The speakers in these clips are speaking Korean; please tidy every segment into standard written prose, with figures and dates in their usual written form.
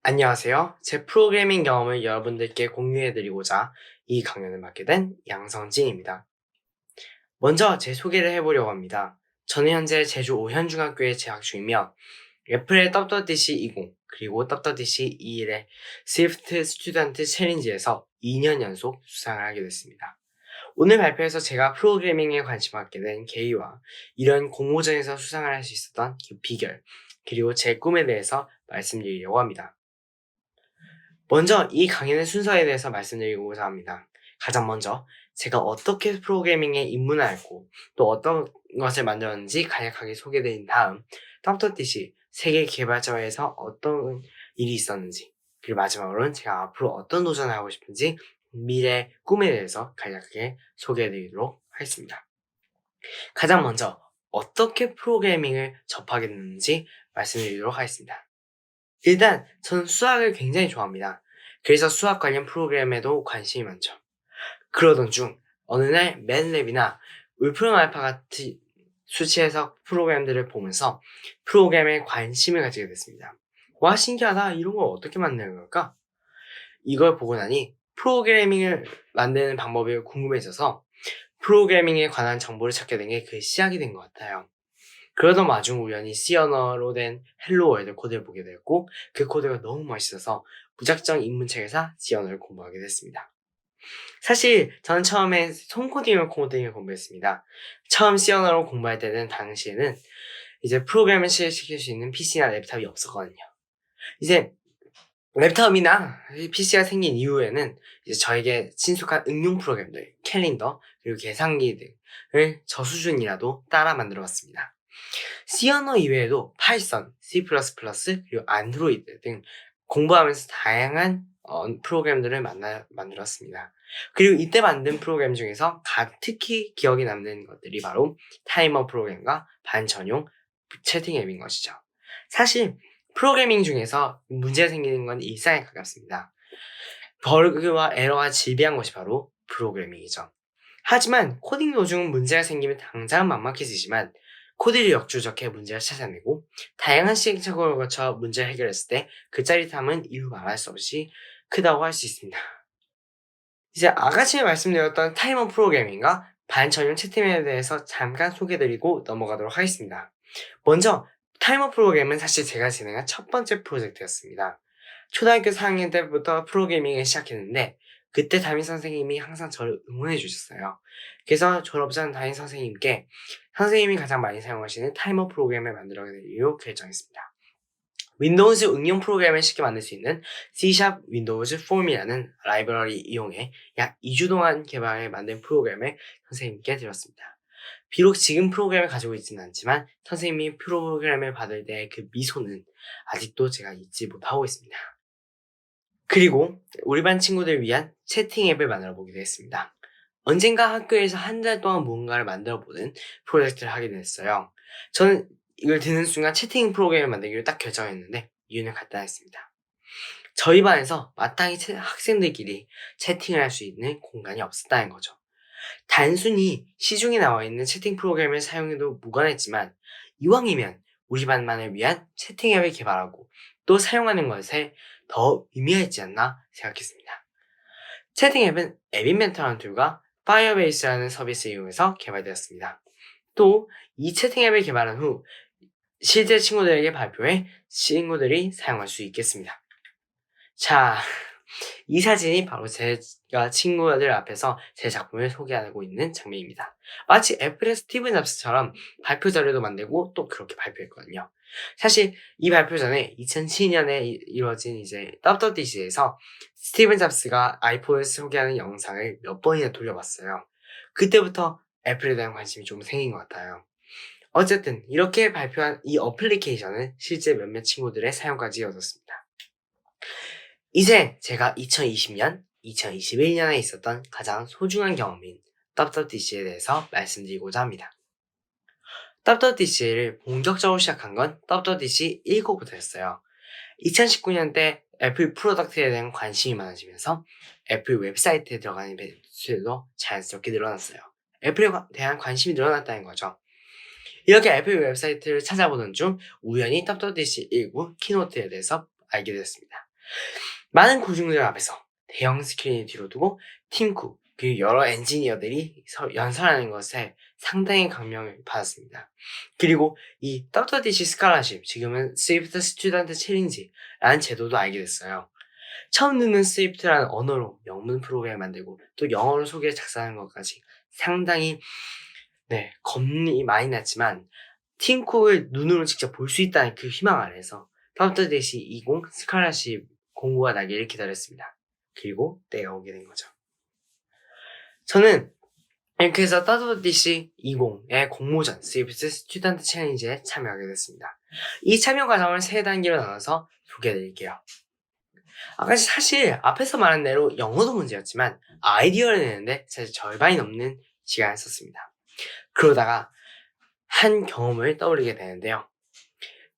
안녕하세요. 제 프로그래밍 경험을 여러분들께 공유해드리고자 이 강연을 맡게 된 양성진입니다. 먼저 제 소개를 해보려고 합니다. 저는 현재 제주 오현중학교에 재학 중이며 애플의 WWDC 20 그리고 WWDC 21의 스위프트 스튜던트 챌린지에서 2년 연속 수상을 하게 됐습니다. 오늘 발표에서 제가 프로그래밍에 관심을 갖게 된 계기와 이런 공모전에서 수상을 할 수 있었던 그 비결, 그리고 제 꿈에 대해서 말씀드리려고 합니다. 먼저 이 강의의 순서에 대해서 말씀드리고자 합니다. 가장 먼저 제가 어떻게 프로그래밍에 입문하였고 또 어떤 것을 만들었는지 간략하게 소개드린 다음 WWDC 세계 개발자회에서 어떤 일이 있었는지, 그리고 마지막으로는 제가 앞으로 어떤 도전을 하고 싶은지 미래 꿈에 대해서 간략하게 소개해드리도록 하겠습니다. 가장 먼저 어떻게 프로그래밍을 접하게 됐는지 말씀드리도록 하겠습니다. 일단 저는 수학을 굉장히 좋아합니다. 그래서 수학 관련 프로그램에도 관심이 많죠. 그러던 중 어느 날 맨랩이나 울프름 알파 같은 수치 해석 프로그램들을 보면서 프로그램에 관심을 가지게 됐습니다. 와, 신기하다. 이런 걸 어떻게 만드는 걸까? 이걸 보고 나니 프로그래밍을 만드는 방법이 궁금해져서 프로그래밍에 관한 정보를 찾게 된 게 그 시작이 된 것 같아요. 그러던 와중 우연히 C 언어로 된 헬로 월드 코드를 보게 되었고 그 코드가 너무 멋있어서 무작정 입문책에서 C 언어를 공부하게 됐습니다. 사실 저는 처음에 손코딩을 코딩을 공부했습니다. 처음 C 언어로 공부할 때는 당시에는 이제 프로그램을 실시킬 수 있는 PC나 랩탑이 없었거든요. 이제 랩탑이나 PC가 생긴 이후에는 이제 저에게 친숙한 응용 프로그램들, 캘린더, 그리고 계산기 등을 저 수준이라도 따라 만들어 봤습니다. C 언어 이외에도 파이썬, C++, 그리고 안드로이드 등 공부하면서 다양한 프로그램들을 만들었습니다. 그리고 이때 만든 프로그램 중에서 특히 기억에 남는 것들이 바로 타이머 프로그램과 반전용 채팅 앱인 것이죠. 사실 프로그래밍 중에서 문제가 생기는 건 일상에 가깝습니다. 버그와 에러가 지배한 것이 바로 프로그래밍이죠. 하지만 코딩 도중 문제가 생기면 당장은 막막해지지만 코드를 역추적해 문제를 찾아내고 다양한 시행착오를 거쳐 문제를 해결했을 때 그 짜릿함은 이루 말할 수 없이 크다고 할 수 있습니다. 이제 아가씨에 말씀드렸던 타이머 프로그래밍과 반전용 채팅에 대해서 잠깐 소개드리고 넘어가도록 하겠습니다. 먼저 타이머 프로그램은 사실 제가 진행한 첫 번째 프로젝트였습니다. 초등학교 4학년 때부터 프로그래밍을 시작했는데 그때 담임 선생님이 항상 저를 응원해 주셨어요. 그래서 졸업 전 담임 선생님께 선생님이 가장 많이 사용하시는 타이머 프로그램을 만들어내기로 결정했습니다. 윈도우즈 응용 프로그램을 쉽게 만들 수 있는 C# 윈도우즈 폼이라는 라이브러리 이용해 약 2주 동안 개발해 만든 프로그램을 선생님께 드렸습니다. 비록 지금 프로그램을 가지고 있지는 않지만 선생님이 프로그램을 받을 때의 그 미소는 아직도 제가 잊지 못하고 있습니다. 그리고 우리 반 친구들 위한 채팅 앱을 만들어 보기도 했습니다. 언젠가 학교에서 한 달 동안 무언가를 만들어 보는 프로젝트를 하게 됐어요. 저는 이걸 듣는 순간 채팅 프로그램을 만들기로 딱 결정했는데 이유는 간단했습니다. 저희 반에서 마땅히 학생들끼리 채팅을 할 수 있는 공간이 없었다는 거죠. 단순히 시중에 나와 있는 채팅 프로그램을 사용해도 무관했지만 이왕이면 우리 반만을 위한 채팅 앱을 개발하고 또 사용하는 것에 더 의미가 있지 않나 생각했습니다. 채팅 앱은 앱인벤터라는 툴과 파이어베이스라는 서비스를 이용해서 개발되었습니다. 또 이 채팅 앱을 개발한 후 실제 친구들에게 발표해 친구들이 사용할 수 있겠습니다. 자, 이 사진이 바로 제가 친구들 앞에서 제 작품을 소개하고 있는 장면입니다. 마치 애플의 스티브 잡스처럼 발표 자료도 만들고 또 그렇게 발표했거든요. 사실 이 발표 전에 2007년에 이루어진 이제 WWDC에서 스티븐 잡스가 아이폰을 소개하는 영상을 몇 번이나 돌려봤어요. 그때부터 애플에 대한 관심이 좀 생긴 것 같아요. 어쨌든 이렇게 발표한 이 어플리케이션은 실제 몇몇 친구들의 사용까지 이어졌습니다. 이제 제가 2020년, 2021년에 있었던 가장 소중한 경험인 WWDC에 대해서 말씀드리고자 합니다. WWDC를 본격적으로 시작한 건 WWDC 1호부터였어요. 2019년 때 애플 프로덕트에 대한 관심이 많아지면서 애플 웹사이트에 들어가는 배수도 자연스럽게 늘어났어요. 애플에 대한 관심이 늘어났다는 거죠. 이렇게 애플 웹사이트를 찾아보던 중 우연히 WWDC 19 키노트에 대해서 알게 됐습니다. 많은 고중들 앞에서 대형 스크린을 뒤로 두고 팀쿡 그리고 여러 엔지니어들이 연설하는 것에 상당히 감명을 받았습니다. 그리고 이 WDC 스칼라십, 지금은 스위프트 스튜던트 챌린지라는 제도도 알게 됐어요. 처음 듣는 스위프트라는 언어로 영문 프로그램을 만들고 또 영어로 소개를 작성하는 것까지 상당히 겁이 많이 났지만 팀쿡을 눈으로 직접 볼 수 있다는 그 희망 아래서 WDC 20 스칼라십 공고가 나기를 기다렸습니다. 그리고 때가 오게 된 거죠. 저는 이렇게 해서 WDC 20의 공모전 스위프트 스튜던트 챌린지에 참여하게 됐습니다. 이 참여 과정을 3단계로 나눠서 소개해드릴게요. 아까 사실 앞에서 말한 대로 영어도 문제였지만 아이디어를 내는데 사실 절반이 넘는 시간을 썼습니다. 그러다가 한 경험을 떠올리게 되는데요.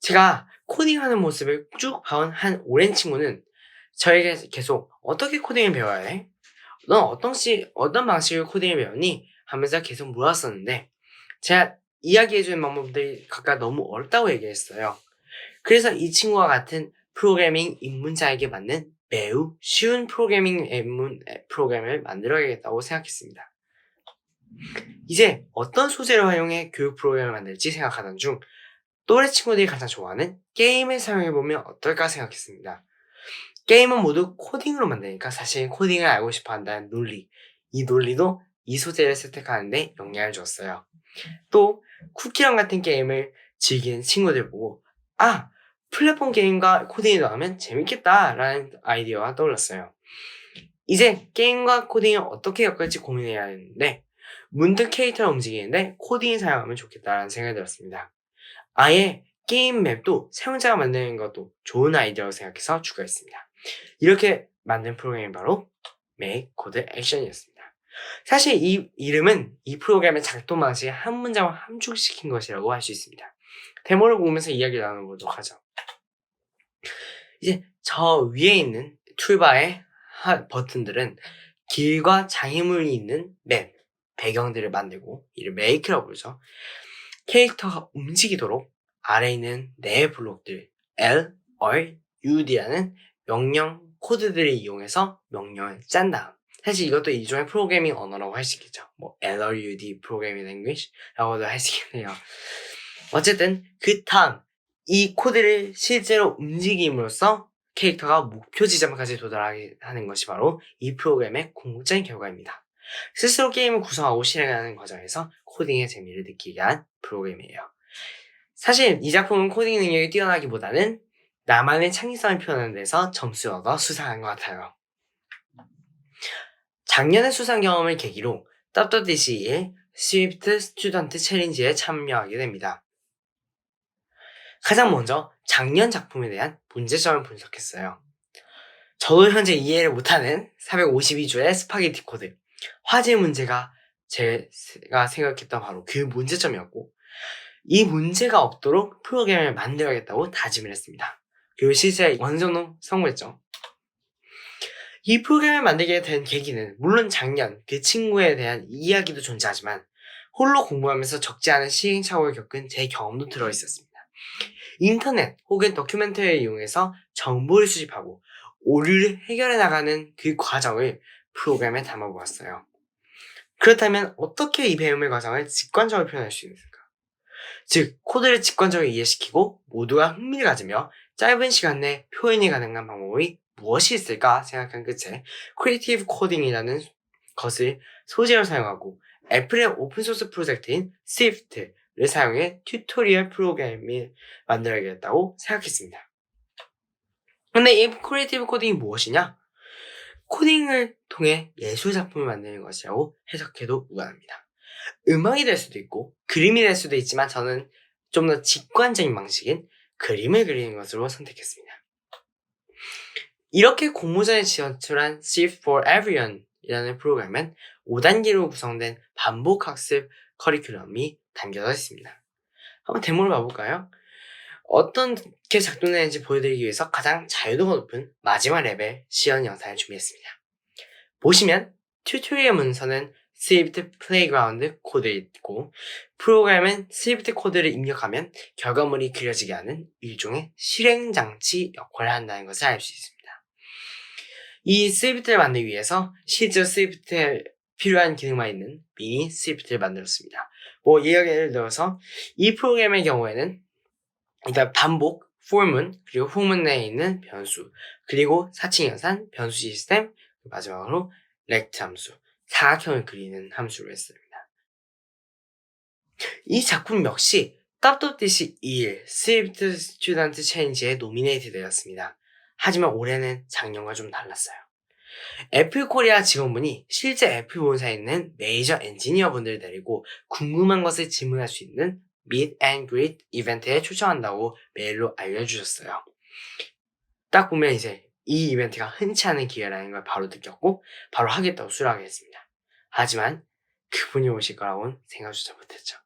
제가 코딩하는 모습을 쭉 봐온 한 오랜 친구는 저에게 계속 어떻게 코딩을 배워야 해? 넌 어떤 방식으로 코딩을 배웠니? 하면서 계속 물었었는데 제가 이야기해주는 방법들이 각각 너무 어렵다고 얘기했어요. 그래서 이 친구와 같은 프로그래밍 입문자에게 맞는 매우 쉬운 프로그래밍 프로그램을 만들어야겠다고 생각했습니다. 이제 어떤 소재를 활용해 교육 프로그램을 만들지 생각하던 중 또래 친구들이 가장 좋아하는 게임을 사용해보면 어떨까 생각했습니다. 게임은 모두 코딩으로 만드니까 사실 코딩을 알고 싶어 한다는 논리, 이 논리도 이 소재를 선택하는데 영향을 줬어요. 또 쿠키런 같은 게임을 즐기는 친구들 보고 플랫폼 게임과 코딩이 나오면 재밌겠다 라는 아이디어가 떠올랐어요. 이제 게임과 코딩을 어떻게 엮을지 고민해야 하는데 문득 캐릭터를 움직이는데 코딩을 사용하면 좋겠다라는 생각이 들었습니다. 아예 게임 맵도 사용자가 만드는 것도 좋은 아이디어라고 생각해서 추가했습니다. 이렇게 만든 프로그램이 바로 Make Code Action이었습니다. 사실 이 이름은 이 프로그램의 작동 방식을 한 문장을 함축시킨 것이라고 할 수 있습니다. 데모를 보면서 이야기를 나눠보도록 하죠. 이제 저 위에 있는 툴바의 버튼들은 길과 장애물이 있는 맵, 배경들을 만들고 이를 Make라고 부르죠. 캐릭터가 움직이도록 아래에 있는 네 블록들 L, R, UD라는 명령 코드들을 이용해서 명령을 짠 다음 사실 이것도 일종의 프로그래밍 언어라고 할 수 있겠죠. LRUD 프로그래밍 랭귀지라고도 할 수 있겠네요. 어쨌든 그 다음 이 코드를 실제로 움직임으로써 캐릭터가 목표 지점까지 도달하게 하는 것이 바로 이 프로그램의 궁극적인 결과입니다. 스스로 게임을 구성하고 실행하는 과정에서 코딩의 재미를 느끼게 한 프로그램이에요. 사실 이 작품은 코딩 능력이 뛰어나기보다는 나만의 창의성을 표현하는 데서 점수를 얻어 수상한 것 같아요. 작년의 수상 경험을 계기로 WWDC의 스위프트 스튜던트 챌린지에 참여하게 됩니다. 가장 먼저 작년 작품에 대한 문제점을 분석했어요. 저도 현재 이해를 못하는 452줄의 스파게티 코드. 화제 문제가 제가 생각했던 바로 그 문제점이었고 이 문제가 없도록 프로그램을 만들어야겠다고 다짐을 했습니다. 그리고 실제 완성도 성공했죠. 이 프로그램을 만들게 된 계기는 물론 작년 그 친구에 대한 이야기도 존재하지만 홀로 공부하면서 적지 않은 시행착오를 겪은 제 경험도 들어있었습니다. 인터넷 혹은 다큐멘터리를 이용해서 정보를 수집하고 오류를 해결해 나가는 그 과정을 프로그램에 담아보았어요. 그렇다면 어떻게 이 배움의 과정을 직관적으로 표현할 수 있을까? 즉, 코드를 직관적으로 이해시키고 모두가 흥미를 가지며 짧은 시간 내 표현이 가능한 방법이 무엇이 있을까 생각한 끝에 크리에이티브 코딩이라는 것을 소재로 사용하고 애플의 오픈소스 프로젝트인 스위프트를 사용해 튜토리얼 프로그램을 만들어야겠다고 생각했습니다. 근데 이 크리에이티브 코딩이 무엇이냐? 코딩을 통해 예술작품을 만드는 것이라고 해석해도 무관합니다. 음악이 될 수도 있고 그림이 될 수도 있지만 저는 좀 더 직관적인 방식인 그림을 그리는 것으로 선택했습니다. 이렇게 공모전에 진출한 Swift for Everyone 이라는 프로그램은 5단계로 구성된 반복학습 커리큘럼이 담겨져 있습니다. 한번 데모를 봐볼까요? 어떻게 작동되는지 보여드리기 위해서 가장 자유도가 높은 마지막 레벨 시연 영상을 준비했습니다. 보시면 튜토리얼 문서는 스위프트 플레이그라운드 코드에 있고 프로그램은 스위프트 코드를 입력하면 결과물이 그려지게 하는 일종의 실행장치 역할을 한다는 것을 알 수 있습니다. 이 스위프트를 만들기 위해서 실제로 스위프트에 필요한 기능만 있는 미니 스위프트를 만들었습니다. 예를 들어서 이 프로그램의 경우에는 일단 반복, for문, 그리고 후문 내에 있는 변수, 그리고 사칭 연산, 변수 시스템, 마지막으로 rect 함수, 사각형을 그리는 함수로 했습니다. 이 작품 역시 깝도티시 2일 스위프트 스튜던트 체인지에 노미네이트 되었습니다. 하지만 올해는 작년과 좀 달랐어요. 애플 코리아 직원분이 실제 애플 본사에 있는 메이저 엔지니어 분들을 데리고 궁금한 것을 질문할 수 있는 Meet and Greet 이벤트에 초청한다고 메일로 알려주셨어요. 딱 보면 이제 이 이벤트가 흔치 않은 기회라는 걸 바로 느꼈고 바로 하겠다고 수락을 했습니다. 하지만 그분이 오실 거라고는 생각조차 못했죠.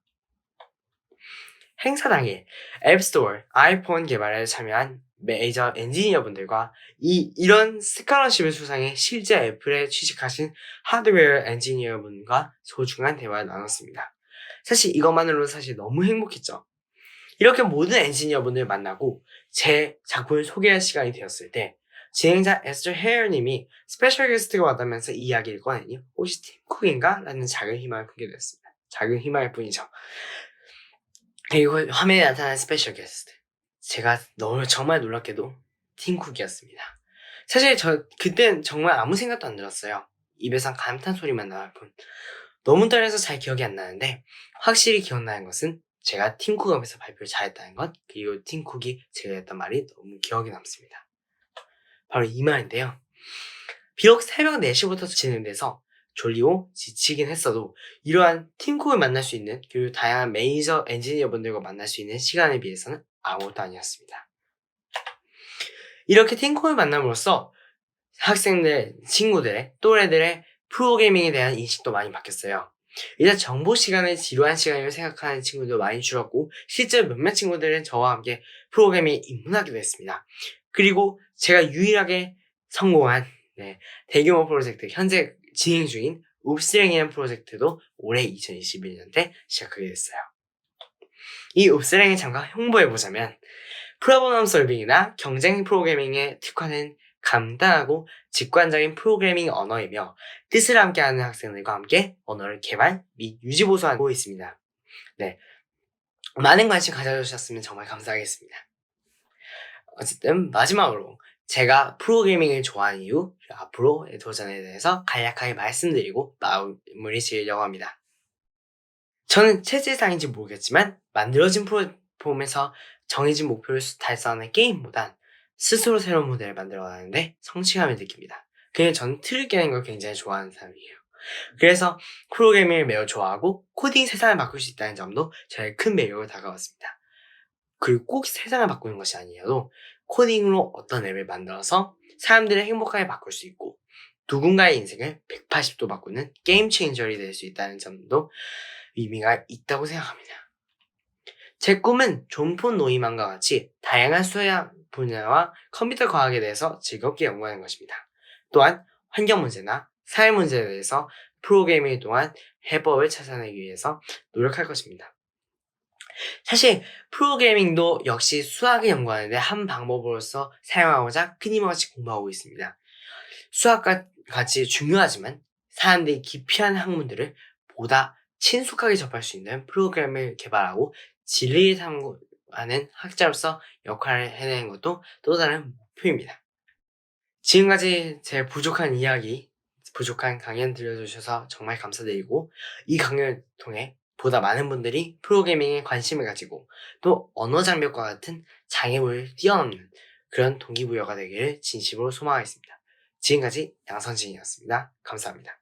행사 당일 앱스토어, 아이폰 개발에 참여한 메이저 엔지니어분들과 이런 스칼러십을 수상해 실제 애플에 취직하신 하드웨어 엔지니어분과 소중한 대화를 나눴습니다. 사실 이것만으로도 사실 너무 행복했죠. 이렇게 모든 엔지니어분들 만나고 제 작품을 소개할 시간이 되었을 때 진행자 에스터 헤어님이 스페셜 게스트가 왔다면서 이야기를 꺼내니 혹시 팀 쿡인가? 라는 작은 희망을 품게 되었습니다. 작은 희망일 뿐이죠. 그리고 화면에 나타난 스페셜 게스트. 제가 정말 놀랍게도 팀쿡이었습니다. 사실 그땐 정말 아무 생각도 안 들었어요. 입에서 감탄 소리만 나올 뿐. 너무 떨려서 잘 기억이 안 나는데 확실히 기억나는 것은 제가 팀쿡 앞에서 발표를 잘했다는 것, 그리고 팀쿡이 제가 했던 말이 너무 기억에 남습니다. 바로 이 말인데요. 비록 새벽 4시부터 진행돼서 졸리고 지치긴 했어도 이러한 팀쿡을 만날 수 있는, 그리고 다양한 메이저 엔지니어분들과 만날 수 있는 시간에 비해서는 아무것도 아니었습니다. 이렇게 팀쿡을 만남으로써 학생들, 친구들의, 또래들의 프로그래밍에 대한 인식도 많이 바뀌었어요. 일단 정보 시간을 지루한 시간이라고 생각하는 친구도 많이 줄었고 실제로 몇몇 친구들은 저와 함께 프로그래밍에 입문하기도 했습니다. 그리고 제가 유일하게 성공한 대규모 프로젝트, 현재 진행 중인 읍스랭이라는 프로젝트도 올해 2021년 때 시작하게 됐어요. 이 읍스랭을 잠깐 홍보해보자면 프로블럼 솔빙이나 경쟁 프로그래밍에 특화된 간단하고 직관적인 프로그래밍 언어이며 뜻을 함께하는 학생들과 함께 언어를 개발 및 유지보수하고 있습니다. 많은 관심 가져주셨으면 정말 감사하겠습니다. 어쨌든 마지막으로 제가 프로그래밍을 좋아하는 이유, 앞으로의 도전에 대해서 간략하게 말씀드리고 마무리 지으려고 합니다. 저는 체질상인지 모르겠지만 만들어진 플랫폼에서 정해진 목표를 달성하는 게임보단 스스로 새로운 모델을 만들어가는데 성취감을 느낍니다. 그냥 저는 틀을 깨는 걸 굉장히 좋아하는 사람이에요. 그래서 프로그래밍을 매우 좋아하고 코딩 세상을 바꿀 수 있다는 점도 저의 큰 매력으로 다가왔습니다. 그리고 꼭 세상을 바꾸는 것이 아니어도 코딩으로 어떤 앱을 만들어서 사람들을 행복하게 바꿀 수 있고 누군가의 인생을 180도 바꾸는 게임 체인저이 될 수 있다는 점도 의미가 있다고 생각합니다. 제 꿈은 존폰 노이만과 같이 다양한 수학 분야와 컴퓨터 과학에 대해서 즐겁게 연구하는 것입니다. 또한 환경 문제나 사회 문제에 대해서 프로그래밍을 통한 해법을 찾아내기 위해서 노력할 것입니다. 사실 프로그래밍도 역시 수학을 연구하는데 한 방법으로서 사용하고자 끊임없이 공부하고 있습니다. 수학과 같이 중요하지만 사람들이 기피하는 학문들을 보다 친숙하게 접할 수 있는 프로그램을 개발하고 진리를 탐구하는 학자로서 역할을 해내는 것도 또 다른 목표입니다. 지금까지 제 부족한 강연 들려주셔서 정말 감사드리고 이 강연을 통해 보다 많은 분들이 프로그래밍에 관심을 가지고 또 언어 장벽과 같은 장애물을 뛰어넘는 그런 동기부여가 되기를 진심으로 소망하겠습니다. 지금까지 양선진이었습니다. 감사합니다.